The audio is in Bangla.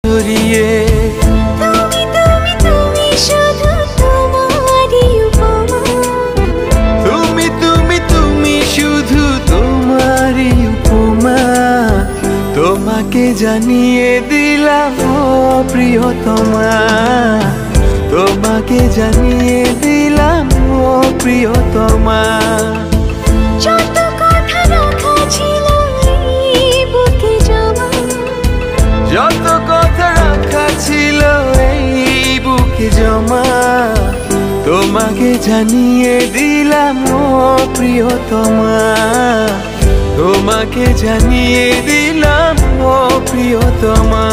জড়িয়ে তুমি শুধু তোমারই উপমা, তুমি শুধু তোমারই উপমা। তোমাকে জানিয়ে দিলাম ও প্রিয়তমা, তোমাকে জানিয়ে দিলাম ও প্রিয়তমা। যত কথা রাখা ছিল এই বুকে জমা, যত কথা রাখা ছিল এই বুকে জমা, তোমাকে জানিয়ে দিলাম ও প্রিয়তমা, তোমাকে জানিয়ে দিলাম ও প্রিয়তমা।